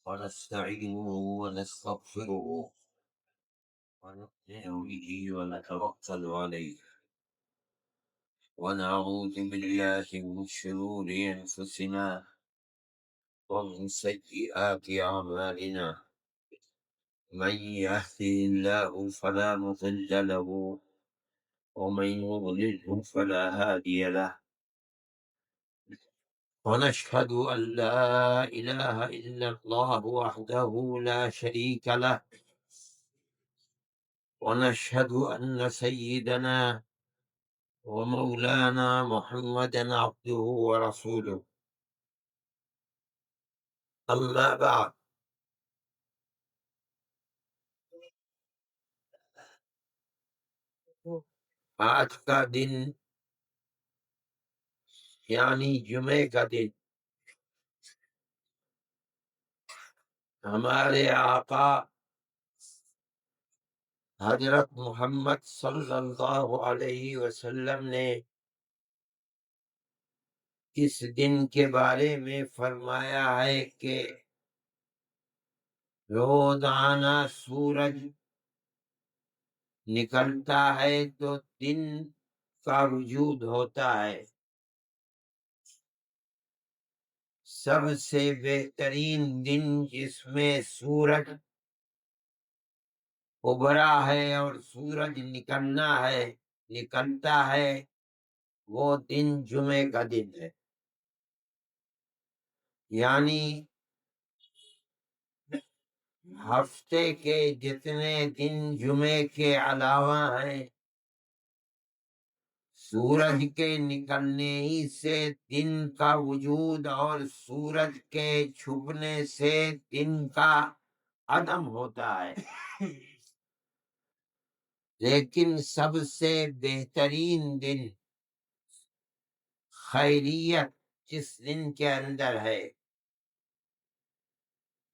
ونستعينه ونستغفره ونؤمن به ونتوكل عليه ونعوذ بالله من شرور أنفسنا ومن سيئات أعمالنا. من يهده الله فلا مضل له ومن يضلله فلا هادي له. ونشهد أن لا إله إلا الله وحده لا شريك له، ونشهد أن سيدنا ومولانا محمدا عبده ورسوله. أما بعد، آج کا دن یعنی جمعے کا دن ہمارے آقا حضرت محمد صلی اللہ علیہ وسلم نے اس دن کے بارے میں فرمایا ہے کہ روزانہ سورج نکلتا ہے تو دن کا وجود ہوتا ہے۔ سب سے بہترین دن جس میں سورج ابھرا ہے اور سورج نکلتا ہے وہ دن جمعے کا دن ہے۔ یعنی ہفتے کے جتنے دن جمعے کے علاوہ ہیں، سورج کے نکلنے ہی سے دن کا وجود اور سورج کے چھپنے سے دن کا عدم ہوتا ہے۔ لیکن سب سے بہترین دن خیریت جس دن کے اندر ہے،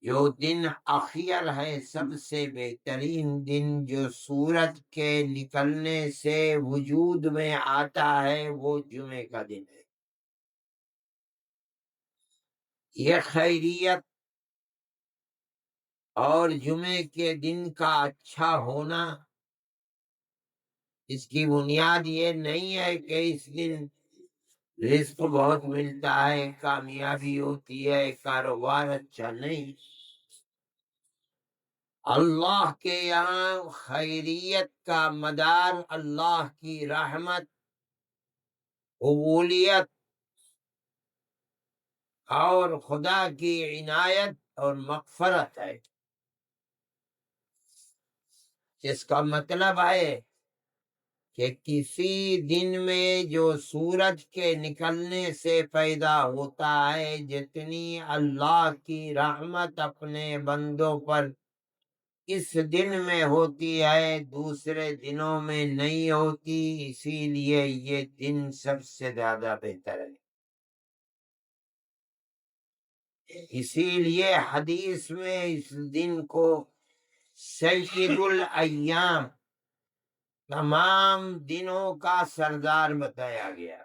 جو دن اخیر ہے، سب سے بہترین دن جو سورج کے نکلنے سے وجود میں آتا ہے وہ جمعے کا دن ہے۔ یہ خیریت اور جمعے کے دن کا اچھا ہونا، اس کی بنیاد یہ نہیں ہے کہ اس دن رزق بہت ملتا ہے، کامیابی ہوتی ہے، کاروبار اچھا نہیں۔ اللہ کے یہاں خیریت کا مدار اللہ کی رحمت، قبولیت اور خدا کی عنایت اور مغفرت ہے، جس کا مطلب ہے کہ کسی دن میں جو سورج کے نکلنے سے پیدا ہوتا ہے، جتنی اللہ کی رحمت اپنے بندوں پر اس دن میں ہوتی ہے دوسرے دنوں میں نہیں ہوتی، اسی لیے یہ دن سب سے زیادہ بہتر ہے۔ اسی لیے حدیث میں اس دن کو سید الایام، تمام دنوں کا سردار بتایا گیا،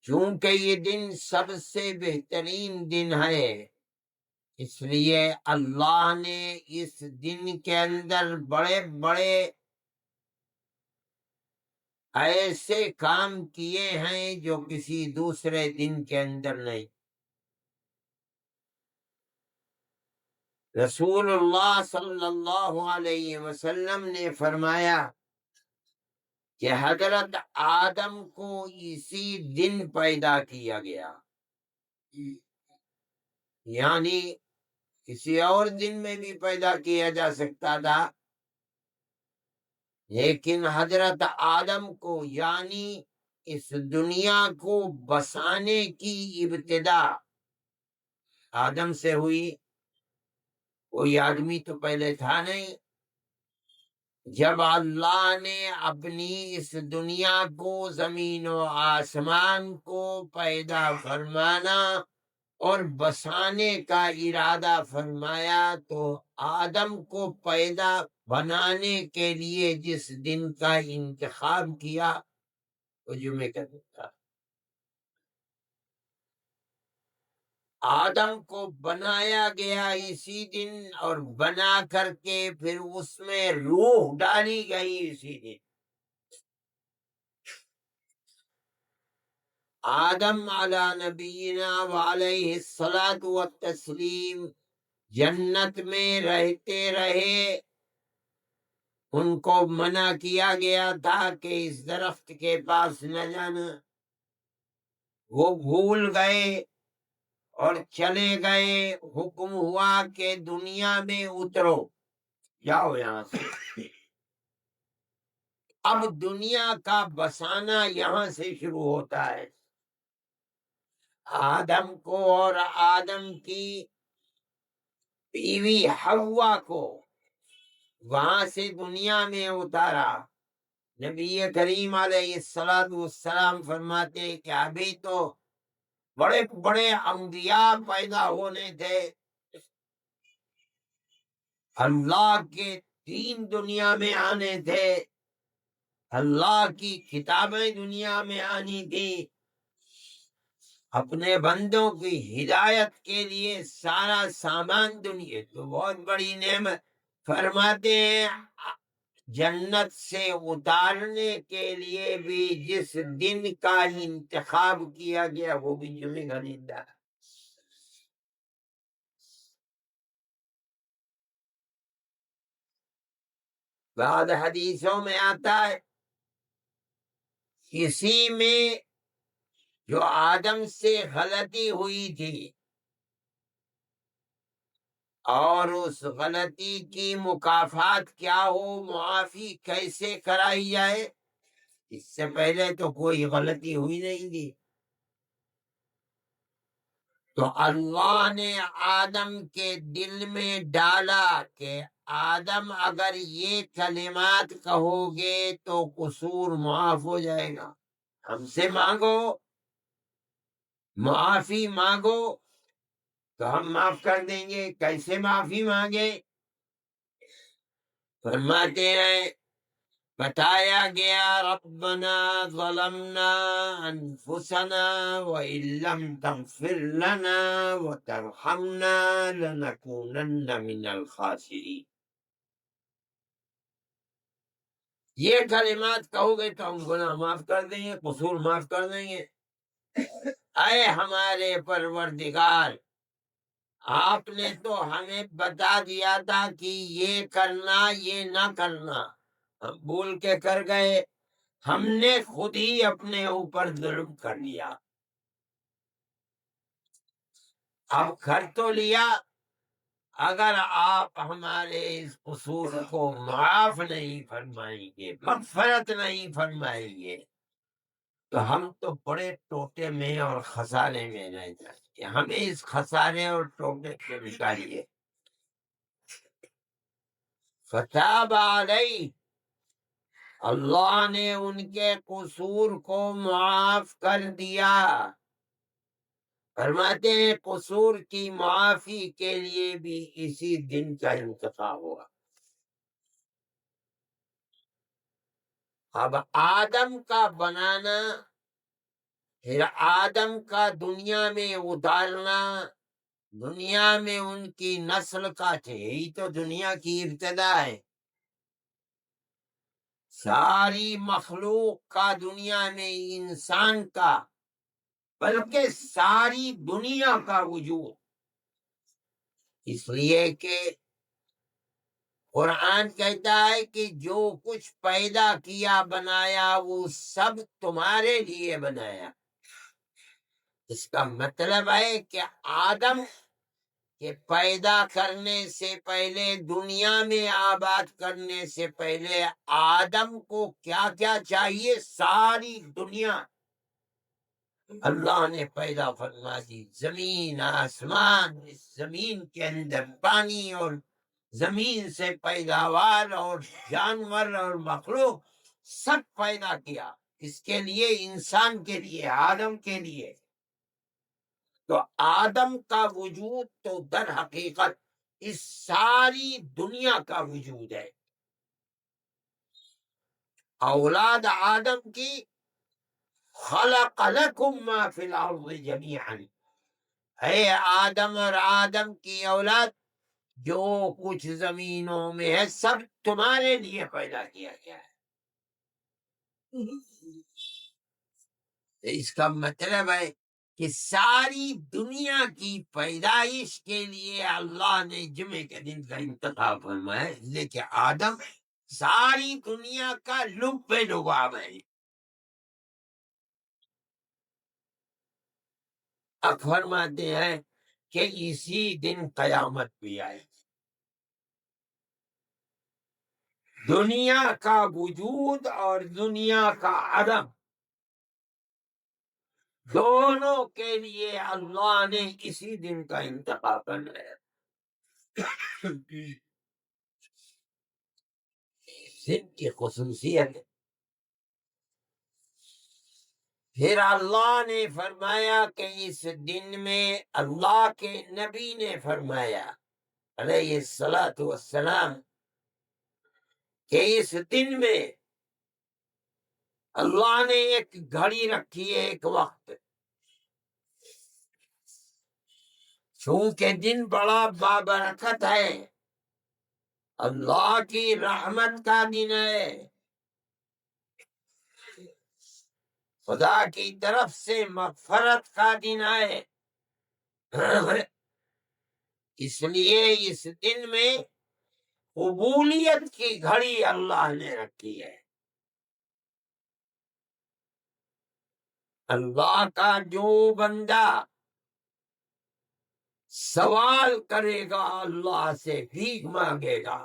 چونکہ یہ دن سب سے بہترین دن ہے۔ اس لیے اللہ نے اس دن کے اندر بڑے بڑے ایسے کام کیے ہیں جو کسی دوسرے دن کے اندر نہیں۔ رسول اللہ صلی اللہ علیہ وسلم نے فرمایا کہ حضرت آدم کو اسی دن پیدا کیا گیا، یعنی کسی اور دن میں بھی پیدا کیا جا سکتا تھا، لیکن حضرت آدم کو یعنی اس دنیا کو بسانے کی ابتدا آدم سے ہوئی۔ کوئی آدمی تو پہلے تھا نہیں۔ جب اللہ نے اپنی اس دنیا کو، زمین و آسمان کو پیدا فرمانا اور بسانے کا ارادہ فرمایا تو آدم کو پیدا بنانے کے لیے جس دن کا انتخاب کیا وہ جمعے کا دن تھا۔ آدم کو بنایا گیا اسی دن، اور بنا کر کے پھر اس میں روح ڈالی گئی اسی دن۔ آدم علی نبینا وعلیہ الصلاۃ والتسلیم جنت میں رہتے رہے، ان کو منع کیا گیا تھا کہ اس درخت کے پاس نہ جانا، وہ بھول گئے اور چلے گئے۔ حکم ہوا کہ دنیا میں اترو، جاؤ یہاں سے۔ اب دنیا کا بسانا یہاں سے شروع ہوتا ہے۔ آدم کو اور آدم کی بیوی حوا کو وہاں سے دنیا میں اتارا۔ نبی کریم علیہ السلام فرماتے کہ ابھی تو بڑے بڑے انبیاء پیدا ہونے تھے، اللہ کے دین دنیا میں آنے تھے، اللہ کی کتابیں دنیا میں آنی تھی، اپنے بندوں کی ہدایت کے لیے سارا سامان دنیا تو بہت بڑی نعمت۔ فرماتے ہیں جنت سے اتارنے کے لیے بھی جس دن کا انتخاب کیا گیا وہ بھی جمعہ کا دن تھا۔ بعض حدیثوں میں آتا ہے اسی میں جو آدم سے غلطی ہوئی تھی اور اس غلطی کی مکافات کیا ہو، معافی کیسے کرائی جائے، اس سے پہلے تو کوئی غلطی ہوئی نہیں تھی۔ تو اللہ نے آدم کے دل میں ڈالا کہ آدم اگر یہ کلمات کہو گے تو قصور معاف ہو جائے گا، ہم سے مانگو، معافی مانگو تو ہم معاف کر دیں گے۔ کیسے معافی مانگے؟ فرماتے ہیں بتایا گیا ربنا ظلمنا انفسنا وان لم تغفر لنا وترحمنا لنكونن من الخاسرین۔ یہ کلمات کہو گے تو ہم گناہ معاف کر دیں گے، قصور معاف کر دیں گے۔ اے ہمارے پروردگار، آپ نے تو ہمیں بتا دیا تھا کہ یہ کرنا یہ نہ کرنا، ہم بھول کے کر گئے، ہم نے خود ہی اپنے اوپر ظلم کر لیا۔ اب کر تو لیا، اگر آپ ہمارے اس قصور کو معاف نہیں فرمائیں گے، مغفرت نہیں فرمائیں گے، تو ہم تو بڑے ٹوٹے میں اور خسارے میں رہ جائیں گے، ہمیں اس خسارے اور ٹوٹے سے نکالیے۔ فتاب علیہ، اللہ نے ان کے قصور کو معاف کر دیا۔ فرماتے ہیں قصور کی معافی کے لیے بھی اسی دن کا انتخاب ہوا۔ اب آدم کا بنانا، پھر آدم کا دنیا میں اتارنا، دنیا میں ان کی نسل کا تھے، یہی تو دنیا کی ابتدا ہے۔ ساری مخلوق کا دنیا میں انسان کا، بلکہ ساری دنیا کا وجود، اس لیے کہ قرآن کہتا ہے کہ جو کچھ پیدا کیا بنایا وہ سب تمہارے لیے بنایا۔ اس کا مطلب ہے کہ آدم کے پیدا کرنے سے پہلے، دنیا میں آباد کرنے سے پہلے آدم کو کیا کیا چاہیے، ساری دنیا اللہ نے پیدا فرما دی، زمین آسمان، اس زمین کے اندر پانی اور زمین سے پیداوار اور جانور اور مخلوق سب پیدا کیا۔ اس کے لیے، انسان کے لیے، آدم کے لیے۔ تو آدم کا وجود تو در حقیقت اس ساری دنیا کا وجود ہے۔ اولاد آدم کی خلق لکم ما فی الارض جمیعا، اے آدم اور آدم کی اولاد، جو کچھ زمینوں میں ہے سب تمہارے لیے پیدا کیا گیا ہے۔ اس کا مطلب ہے کہ ساری دنیا کی پیدائش کے لیے اللہ نے جمعے کے دن کا انتخاب فرمایا ہے، لیکن آدم ساری دنیا کا لب لباب ہے۔ اب فرماتے ہیں کہ اسی دن قیامت بھی آئے، دنیا کا وجود اور دنیا کا عدم دونوں کے لیے اللہ نے اسی دن کا انتخاب کرنا ہے۔ دن کی خصوصیت ہے۔ پھر اللہ نے فرمایا کہ اس دن میں اللہ کے نبی نے فرمایا علیہ الصلاۃ والسلام کہ اس دن میں اللہ نے ایک گھڑی رکھی ہے، ایک وقت، چونکہ دن بڑا بابرکت ہے، اللہ کی رحمت کا دن ہے، خدا کی طرف سے مغفرت کا دن ہے، اس لیے اس دن میں قبولیت کی گھڑی اللہ نے رکھی ہے۔ اللہ کا جو بندہ سوال کرے گا اللہ سے، بھیک مانگے گا،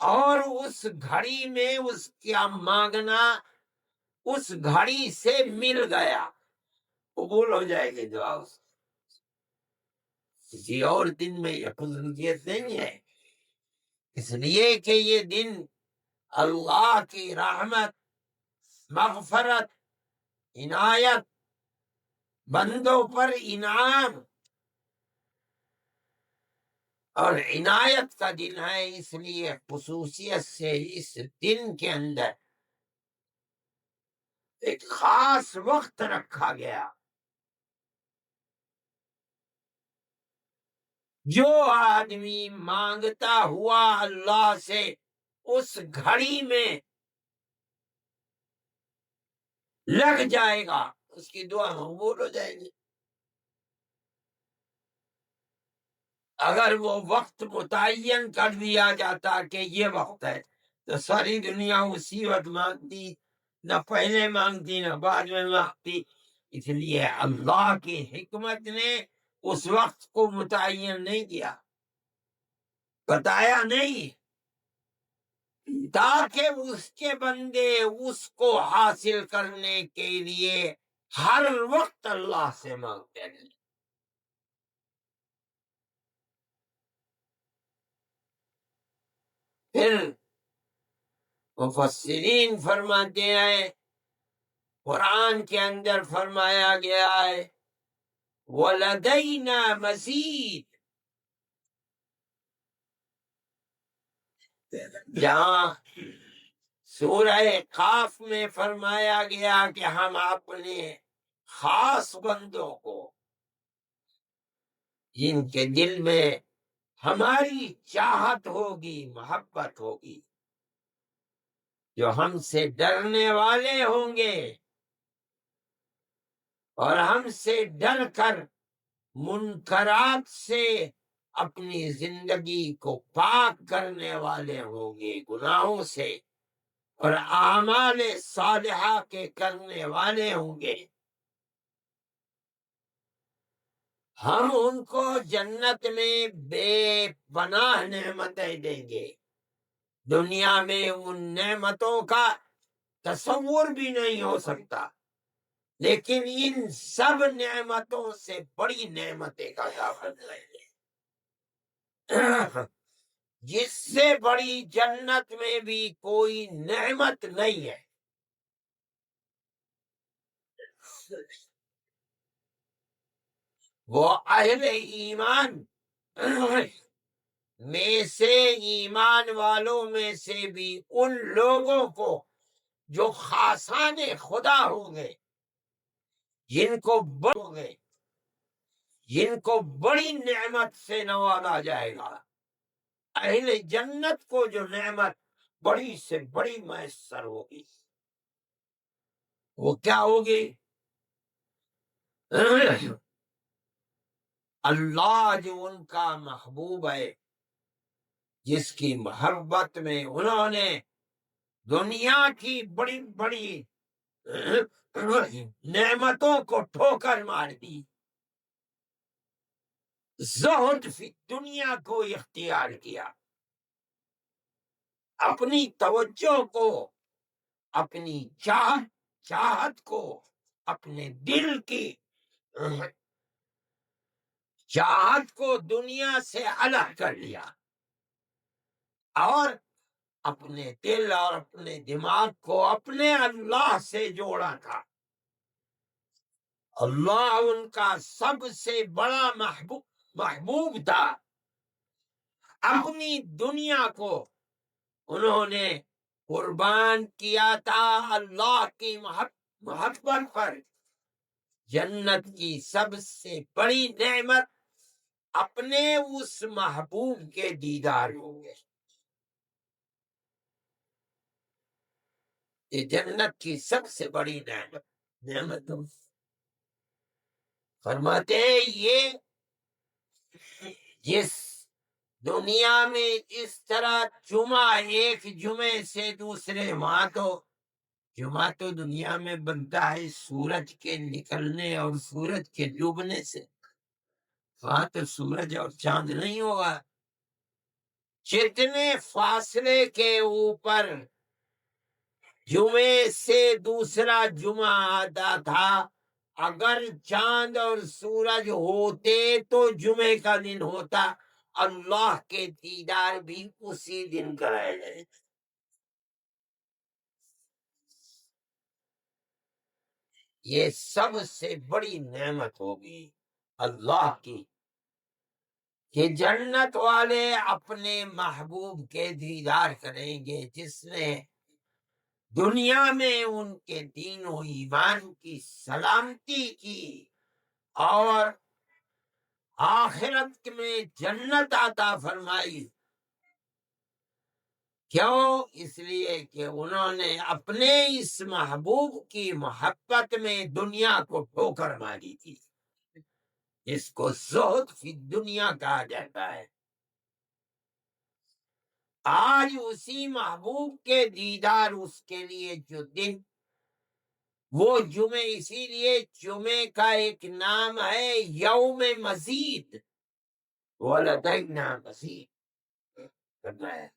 اور اس گھڑی میں اس کا مانگنا اس گھڑی سے مل گیا، قبول ہو جائے گی دعا اس کی۔ کسی اور دن میں یہ خصوصیت نہیں ہے، اس لیے کہ یہ دن اللہ کی رحمت، مغفرت، عنایت، بندوں پر انعام اور عنایت کا دن ہے، اس لیے خصوصیت سے اس دن کے اندر ایک خاص وقت رکھا گیا۔ جو آدمی مانگتا ہوا اللہ سے اس گھڑی میں لگ جائے گا، اس کی دعا مقبول ہو جائے گی۔ اگر وہ وقت متعین کر دیا جاتا کہ یہ وقت ہے تو ساری دنیا اسی وقت مانگتی، نہ پہلے مانگتی نہ بعد میں مانگتی۔ اس لیے اللہ کی حکمت نے اس وقت کو متعین نہیں کیا، بتایا نہیں، تاکہ اس کے بندے اس کو حاصل کرنے کے لیے ہر وقت اللہ سے مانگتے رہیں۔ پھر مفسرین فرماتے ہیں، قرآن کے اندر فرمایا گیا ہے وَلَدَيْنَا مَزِيدٌ، جہاں سورہ قاف میں فرمایا گیا کہ ہم اپنے خاص بندوں کو، جن کے دل میں ہماری چاہت ہوگی، محبت ہوگی، جو ہم سے ڈرنے والے ہوں گے اور ہم سے ڈر کر منکرات سے اپنی زندگی کو پاک کرنے والے ہوں گے، گناہوں سے اور اعمال صالحہ کے کرنے والے ہوں گے، ہم ان کو جنت میں بے پناہ نعمتیں دیں گے۔ دنیا میں ان نعمتوں کا تصور بھی نہیں ہو سکتا، لیکن ان سب نعمتوں سے بڑی نعمتیں کا دعوت دیں گے، جس سے بڑی جنت میں بھی کوئی نعمت نہیں ہے۔ وہ اہل ایمان میں سے، ایمان والوں میں سے بھی ان لوگوں کو جو خاصان خدا ہوں گے، جن کو ہوں گے، جن کو بڑی نعمت سے نوازا جائے گا، اہل جنت کو جو نعمت بڑی سے بڑی میسر ہوگی وہ کیا ہوگی؟ اللہ جو ان کا محبوب ہے، جس کی محبت میں انہوں نے دنیا کی بڑی بڑی نعمتوں کو ٹھوکر مار دی، زہد فی دنیا کو اختیار کیا، اپنی توجہ کو، اپنی چاہت کو، اپنے دل کی چاہت کو دنیا سے الگ کر لیا، اور اپنے دل اور اپنے دماغ کو اپنے اللہ سے جوڑا تھا۔ اللہ ان کا سب سے بڑا محبوب تھا۔ اپنی دنیا کو انہوں نے قربان کیا تھا اللہ کی محبت پر۔ جنت کی سب سے بڑی نعمت اپنے اس محبوب کے دیدار ہوں گے۔ یہ جنت کی سب سے بڑی نعمت فرماتے ہیں، یہ جس دنیا میں اس طرح جمعہ ایک جمعے سے دوسرے، وہاں تو جمعہ تو دنیا میں بنتا ہے سورج کے نکلنے اور سورج کے ڈوبنے سے، وہاں تو سورج اور چاند نہیں ہوگا۔ جتنے فاصلے کے اوپر جمعے سے دوسرا جمعہ آتا تھا، اگر چاند اور سورج ہوتے تو جمعے کا دن ہوتا، اللہ کے دیدار بھی اسی دن کرائے گئے۔ یہ سب سے بڑی نعمت ہوگی اللہ کی کہ جنت والے اپنے محبوب کے دیدار کریں گے، جس نے دنیا میں ان کے دین و ایمان کی سلامتی کی، اور آخرت میں جنت عطا فرمائی۔ کیوں؟ اس لیے کہ انہوں نے اپنے اس محبوب کی محبت میں دنیا کو ٹھوکر ماری تھی۔ اس کو زہد فی دنیا کہا جاتا ہے۔ آج اسی محبوب کے دیدار، اس کے لیے جو دن، وہ جمعے، اسی لیے جمعے کا ایک نام ہے یوم مزید، وَلَدَيْنَا مزید کرنا ہے۔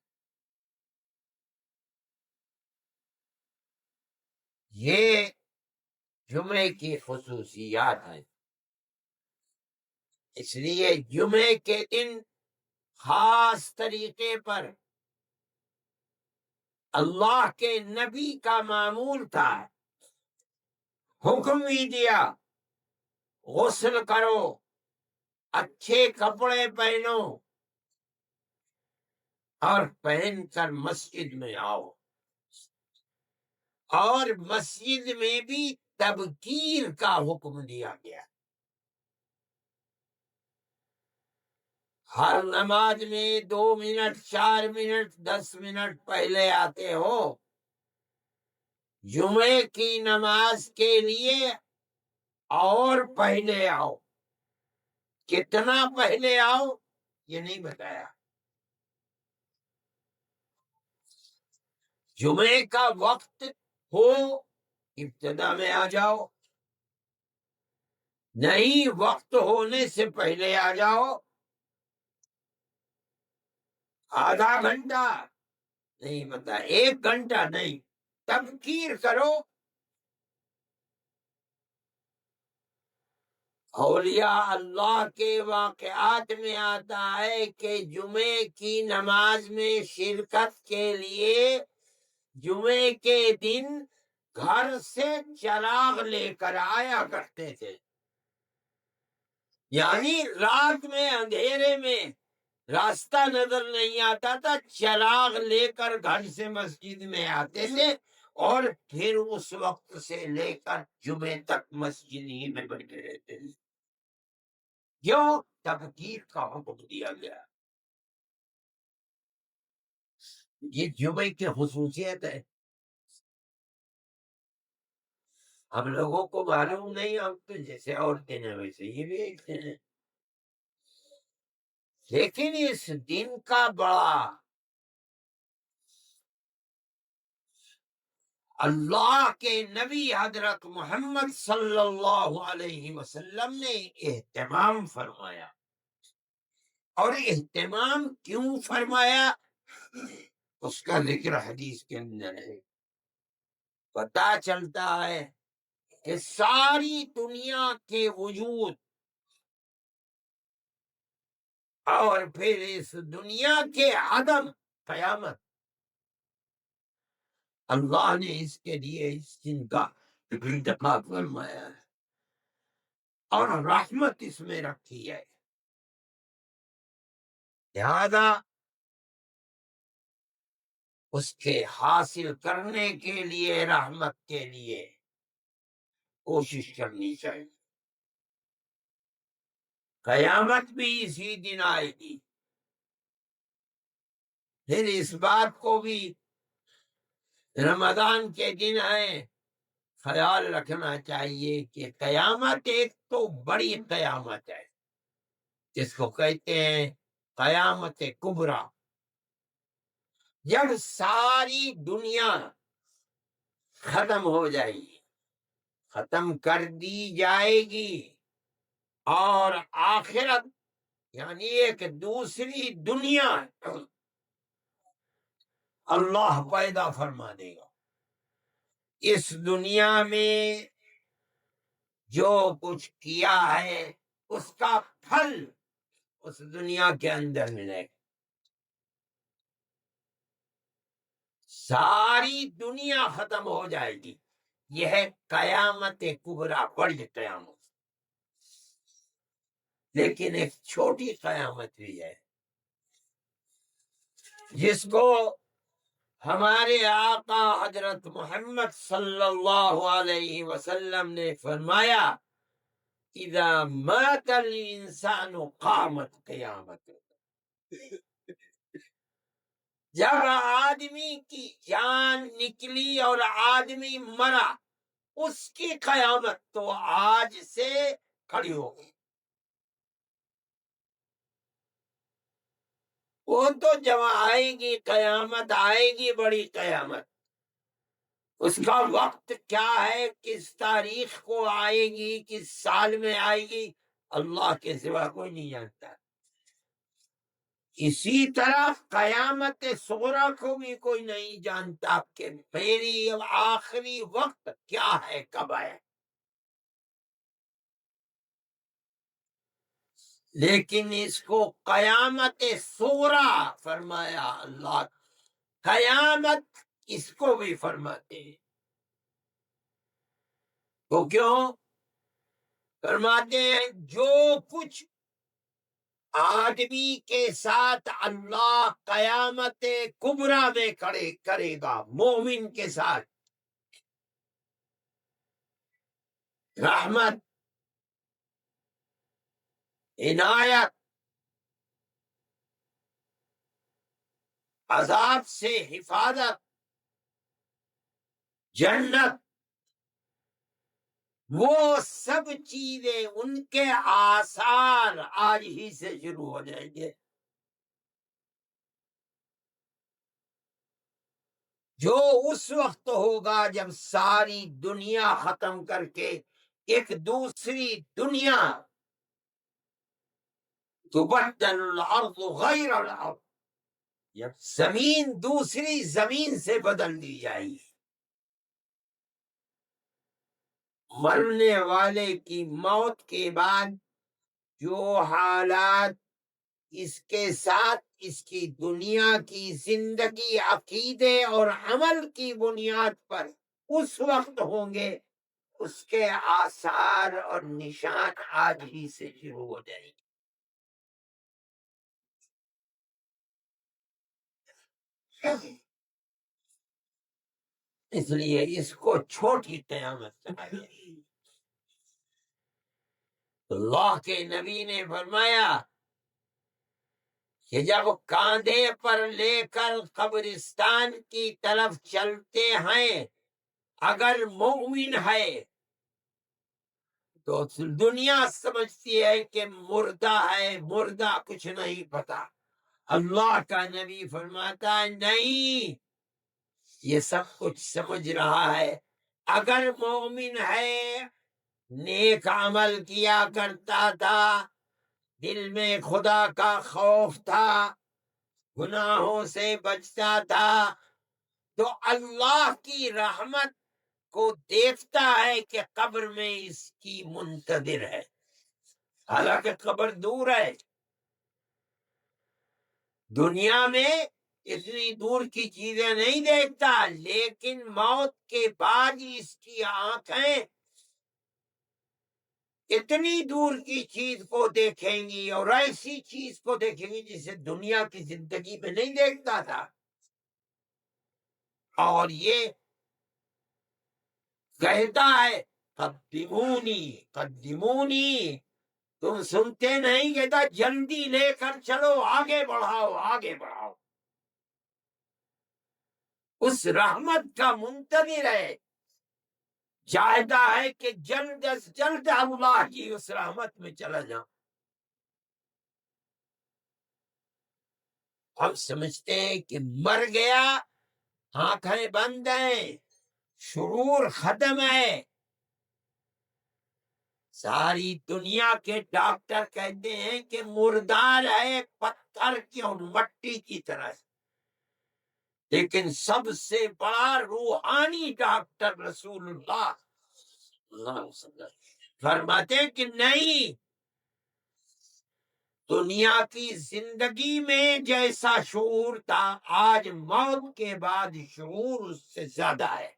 یہ جمعے کی خصوصیات ہیں، اس لیے جمعے کے دن خاص طریقے پر اللہ کے نبی کا معمول تھا، حکم بھی دیا، غسل کرو، اچھے کپڑے پہنو، اور پہن کر مسجد میں آؤ، اور مسجد میں بھی تبکیر کا حکم دیا گیا۔ ہر نماز میں 2 منٹ، 4 منٹ، 10 منٹ پہلے آتے ہو، جمعے کی نماز کے لیے اور پہلے آؤ۔ کتنا پہلے آؤ یہ نہیں بتایا۔ جمعے کا وقت ہو ابتدا میں آ جاؤ، نہیں وقت ہونے سے پہلے آ جاؤ، آدھا گھنٹہ نہیں بتا، 1 گھنٹہ نہیں، تبکیر کرو۔ اولیاء اللہ کے واقعات میں آتا ہے کہ جمعے کی نماز میں شرکت کے لیے جمعے کے دن گھر سے چراغ لے کر آیا کرتے تھے، یعنی رات میں اندھیرے میں راستہ نظر نہیں آتا تھا، چراغ لے کر گھر سے مسجد میں آتے تھے، اور پھر اس وقت سے لے کر جمعے تک مسجد ہی میں بیٹھے رہتے تھے۔ کیوں؟ تبکیر کا حکم دیا گیا۔ یہ جمعے کی خصوصیت ہے، ہم لوگوں کو معلوم نہیں، ہم تو جیسے اور دن ہیں ویسے یہ بھی ایک دن ہے، لیکن اس دن کا بڑا اللہ کے نبی حضرت محمد صلی اللہ علیہ وسلم نے اہتمام فرمایا۔ اور اہتمام کیوں فرمایا اس کا ذکر حدیث کے اندر ہے۔ پتہ چلتا ہے کہ ساری دنیا کے وجود اور پھر اس دنیا کے عدم، قیامت، اللہ نے اس کے لیے اس دن کا انتخاب فرمایا ہے اور رحمت اس میں رکھی ہے۔ لہذا اس کے حاصل کرنے کے لیے، رحمت کے لیے کوشش کرنی چاہیے۔ قیامت بھی اسی دن آئے گی۔ پھر اس بات کو بھی رمضان کے دن ہے خیال رکھنا چاہیے کہ قیامت ایک تو بڑی قیامت ہے جس کو کہتے ہیں قیامت کبریٰ، جب ساری دنیا ختم ہو جائے گی، ختم کر دی جائے گی، اور آخرت یعنی ایک دوسری دنیا اللہ پیدا فرما دے گا۔ اس دنیا میں جو کچھ کیا ہے اس کا پھل اس دنیا کے اندر ملے گا۔ ساری دنیا ختم ہو جائے گی، یہ ہے قیامت کبریٰ، بڑی قیامت۔ لیکن ایک چھوٹی قیامت بھی ہے جس کو ہمارے آقا حضرت محمد صلی اللہ علیہ وسلم نے فرمایا اذا مات الانسان قامت قیامت، جب آدمی کی جان نکلی اور آدمی مرا، اس کی قیامت تو آج سے کھڑی ہو گئی۔ وہ تو جب آئے گی قیامت، آئے گی بڑی قیامت، اس کا وقت کیا ہے، کس تاریخ کو آئے گی، کس سال میں آئے گی، اللہ کے سوا کوئی نہیں جانتا۔ اسی طرح قیامت صغریٰ کو بھی کوئی نہیں جانتا کہ میری آخری وقت کیا ہے، کب ہے۔ لیکن اس کو قیامت صغریٰ فرمایا اللہ، قیامت اس کو بھی فرماتے ہیں۔ تو کیوں فرماتے ہیں؟ جو کچھ آدمی کے ساتھ اللہ قیامت کبریٰ میں کرے گا، مومن کے ساتھ رحمت، عنایت، عذاب سے حفاظت، جنت، وہ سب چیزیں ان کے آثار آج ہی سے شروع ہو جائیں گے۔ جو اس وقت ہوگا جب ساری دنیا ختم کر کے ایک دوسری دنیا، تبدل الارض غیر الارض، جب زمین دوسری زمین سے بدل دی جائے گی، مرنے والے کی موت کے بعد جو حالات اس کے ساتھ اس کی دنیا کی زندگی عقیدے اور عمل کی بنیاد پر اس وقت ہوں گے، اس کے آثار اور نشان آج ہی سے شروع ہو جائیں گے۔ اس لیے اس کو چھوٹی قیامت کہا گیا۔ اللہ کے نبی نے فرمایا کہ جب کاندھے پر لے کر قبرستان کی طرف چلتے ہیں، اگر مومن ہے تو دنیا سمجھتی ہے کہ مردہ ہے، مردہ کچھ نہیں پتا۔ اللہ کا نبی فرماتا ہے نہیں، یہ سب کچھ سمجھ رہا ہے۔ اگر مومن ہے، نیک عمل کیا کرتا تھا، دل میں خدا کا خوف تھا، گناہوں سے بچتا تھا، تو اللہ کی رحمت کو دیکھتا ہے کہ قبر میں اس کی منتظر ہے، حالانکہ قبر دور ہے۔ دنیا میں اتنی دور کی چیزیں نہیں دیکھتا، لیکن موت کے بعد اس کی آنکھیں اتنی دور کی چیز کو دیکھیں گی، اور ایسی چیز کو دیکھیں گی جسے دنیا کی زندگی میں نہیں دیکھتا تھا۔ اور یہ کہتا ہے قدمونی قدمونی، تم سنتے نہیں، کہتا جلدی لے کر چلو، آگے بڑھاؤ آگے بڑھاؤ۔ اس رحمت کا منتظر ہے، چاہتا ہے کہ جلد از جلد اللہ کی اس رحمت میں چلا جاؤ۔ ہم سمجھتے ہیں کہ مر گیا، آنکھیں بند ہیں، شعور ختم ہے۔ ساری دنیا کے ڈاکٹر کہتے ہیں کہ مردار ہے، پتھر کی اور مٹی کی طرح، لیکن سب سے بڑا روحانی ڈاکٹر رسول اللہ صلی اللہ علیہ وسلم فرماتے ہیں کہ نہیں، دنیا کی زندگی میں جیسا شعور تھا، آج موت کے بعد شعور اس سے زیادہ ہے۔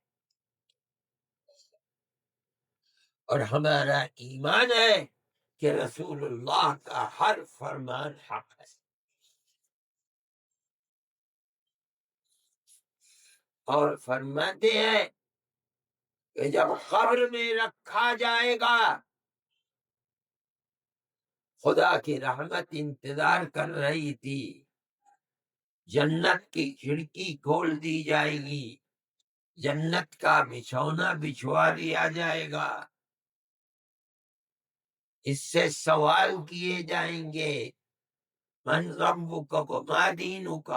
اور ہمارا ایمان ہے کہ رسول اللہ کا ہر فرمان حق ہے۔ اور فرماتے ہیں کہ جب قبر میں رکھا جائے گا، خدا کی رحمت انتظار کر رہی تھی، جنت کی کھڑکی کھول دی جائے گی، جنت کا بچھونا بچھوا دیا جائے گا، اس سے سوال کیے جائیں گے، من ربک وما دینک،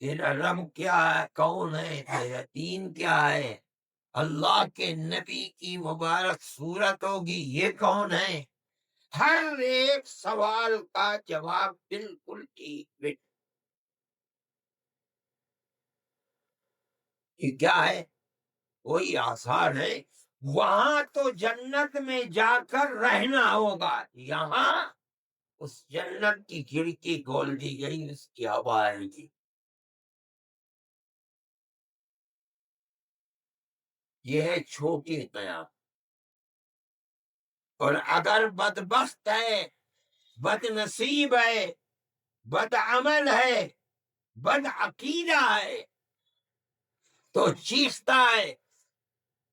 تیرا رب کیا ہے، کون ہے، تیرا دین کیا ہے۔ اللہ کے نبی کی مبارک صورت ہوگی، یہ کون ہے۔ ہر ایک سوال کا جواب بالکل ٹھیک ہے۔ یہ کیا ہے، وہی آثار ہے۔ وہاں تو جنت میں جا کر رہنا ہوگا، یہاں اس جنت کی کھڑکی کھول دی گئی، اس کی ہوا آئے گی۔ یہ ہے چھوٹی قیامت۔ اور اگر بدبخت ہے، بد نصیب ہے، بد عمل ہے، بد عقیدہ ہے، تو چیختا ہے،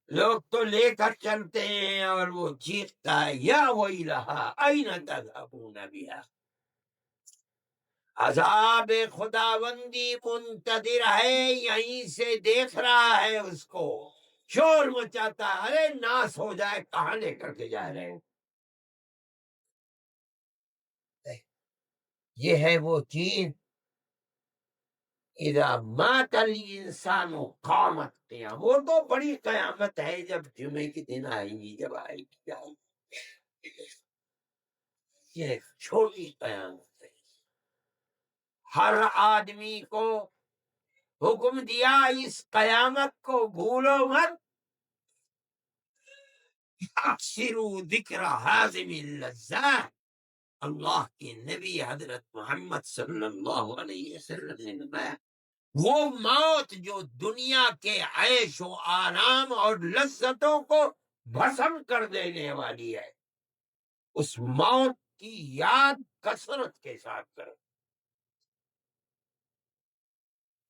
لوگ تو لے کر چلتے ہیں اور وہ چیختا ہے، یا ویلھا این تذهبون بها، عذاب خداوندی منتظر ہے، یہیں سے دیکھ رہا ہے، اس کو شور مچاتا ہے، ارے ناس ہو جائے، کہاں لے کر کے جا رہے ہیں۔ یہ ہے وہ چیز، اذا مات الانسان قامت قیامت، وہ تو بڑی قیامت ہے جب جمعے کے دن آئے گی، جب آئے گی۔ یہ چھوٹی قیامت ہے۔ ہر آدمی کو حکم دیا اس قیامت کو بھولو مت، اکثروا ذکر حازم اللذات۔ اللہ کے نبی حضرت محمد صلی اللہ علیہ وسلم نے فرمایا، وہ موت جو دنیا کے عیش و آرام اور لذتوں کو بھسم کر دینے والی ہے، اس موت کی یاد کثرت کے ساتھ کرو۔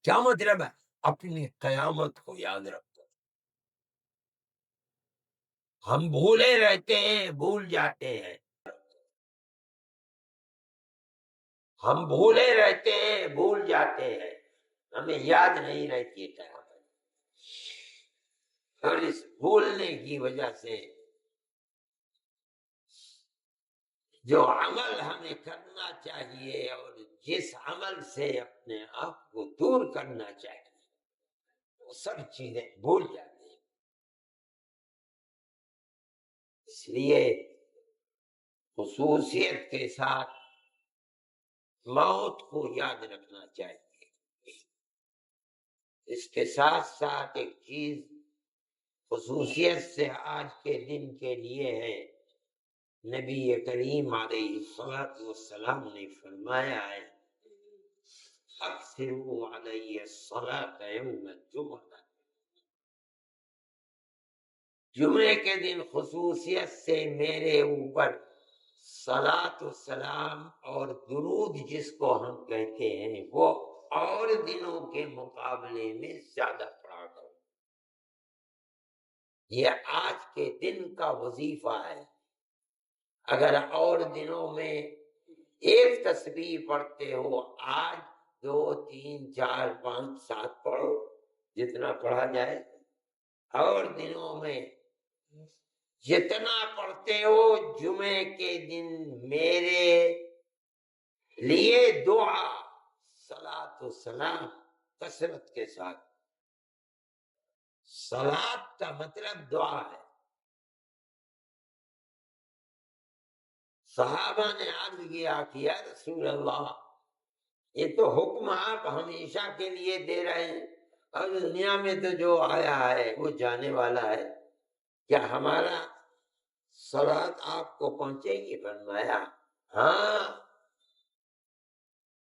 کیا مطلب ہے، اپنی قیامت کو یاد رکھو۔ ہم بھولے رہتے ہیں، بھول جاتے ہیں۔ ہم بھولے رہتے ہیں، بھول جاتے ہیں، ہمیں یاد نہیں رہتی ہے، اور اس بھولنے کی وجہ سے جو عمل ہمیں کرنا چاہیے اور جس عمل سے اپنے آپ کو دور کرنا چاہیے وہ سب چیزیں بھول جاتے ہیں۔ اس لیے خصوصیت کے ساتھ موت کو یاد رکھنا چاہیے۔ اس کے ساتھ ساتھ ایک چیز خصوصیت سے آج کے دن کے لیے ہے، نبی کریم علیہ الصلوۃ والسلام نے فرمایا ہے اکثروا علی الصلاۃ یوم الجمعہ، جمعے کے دن خصوصیت سے میرے اوپر صلاۃ و سلام اور درود جس کو ہم کہتے ہیں وہ اور دنوں کے مقابلے میں زیادہ پڑھا کرو۔ یہ آج کے دن کا وظیفہ ہے۔ اگر اور دنوں میں ایک تسبیح پڑھتے ہو، آج 2 3 4 5 7 پڑھو، جتنا پڑھا جائے۔ اور دنوں میں جتنا پڑھتے ہو، جمعے کے دن میرے لیے دعا، صلاۃ و سلام کثرت کے ساتھ۔ صلاۃ کا مطلب دعا ہے۔ صحابہ نے عرض کیا کہ یا رسول اللہ، یہ تو حکم آپ ہمیشہ کے لیے دے رہے ہیں، اور دنیا میں تو جو آیا ہے وہ جانے والا ہے، کیا ہمارا صلاۃ آپ کو پہنچے گی؟ فرمایا ہاں،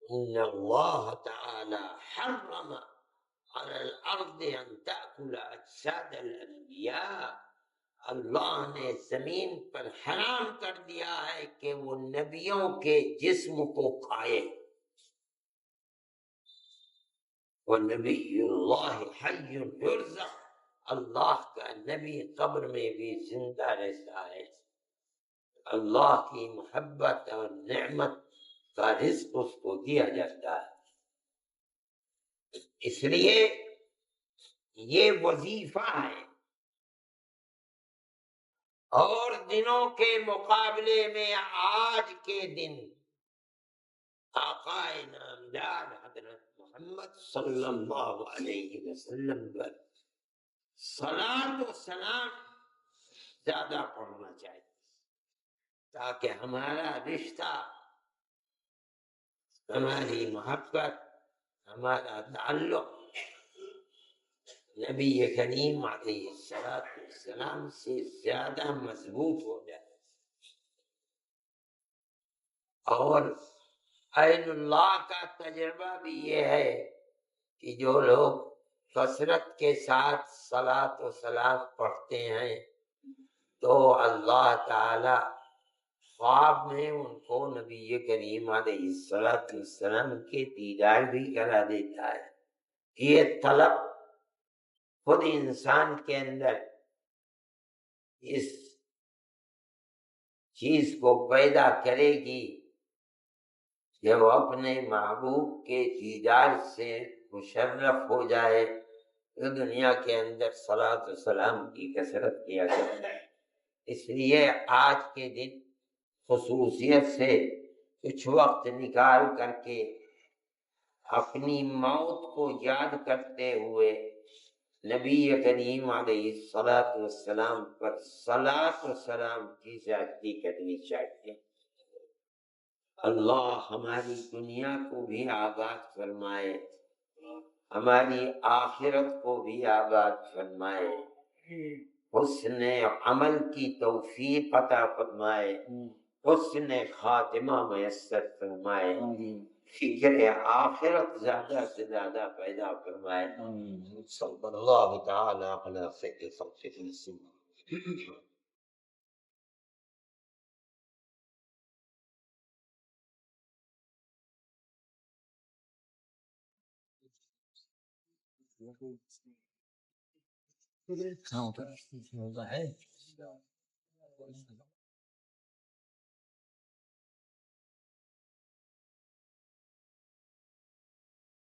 ان اللہ تعالی حرم علی الارض ان تأکل اجساد الانبیاء، اللہ نے زمین پر حرام کر دیا ہے کہ وہ نبیوں کے جسم کو کھائے۔ وَنَبِيُّ اللَّهِ حَيٌّ يُرْزَقُ، اللہ کا نبی قبر میں بھی زندہ رہتا ہے، اللہ کی محبت اور نعمت کا رزق اس کو دیا جاتا ہے۔ اس لیے یہ وظیفہ ہے، اور دنوں کے مقابلے میں آج کے دن آقا نامدار حضرت محمد صلی اللہ علیہ وسلم پر صلاۃ و سلام زیادہ پڑھنا چاہیے، تاکہ ہمارا رشتہ، ہماری محبت، ہمارا تعلق نبی کریم علیہ السلام سے زیادہ مضبوط ہو جائے۔ اور اہل اللہ کا تجربہ بھی یہ ہے کہ جو لوگ کثرت کے ساتھ صلاۃ و سلام پڑھتے ہیں تو اللہ تعالی خواب میں ان کو نبی کریم علیہ السلام کے دیدار بھی کرا دیتا ہے۔ یہ طلب خود انسان کے اندر اس چیز کو پیدا کرے گی کہ وہ اپنے محبوب کے دیدار سے مشرف ہو جائے، تو دنیا کے اندر صلاۃ و سلام کی کثرت کیا کرتا ہے۔ اس لیے آج کے دن خصوصیت سے کچھ وقت نکال کر کے اپنی موت کو یاد کرتے ہوئے نبی کریم علیہ السلام پر صلاۃ و سلام کی زیادتی کرنی چاہیے۔ اللہ ہماری دنیا کو بھی آباد فرمائے، ہماری آخرت کو بھی آباد فرمائے، حسن عمل کی توفیق عطا فرمائے، حسن خاتمہ میسر فرمائے، فکر آخرت زیادہ سے زیادہ پیدا فرمائے۔ صلی اللہ تعالی علی خیر خلقہ وسلم۔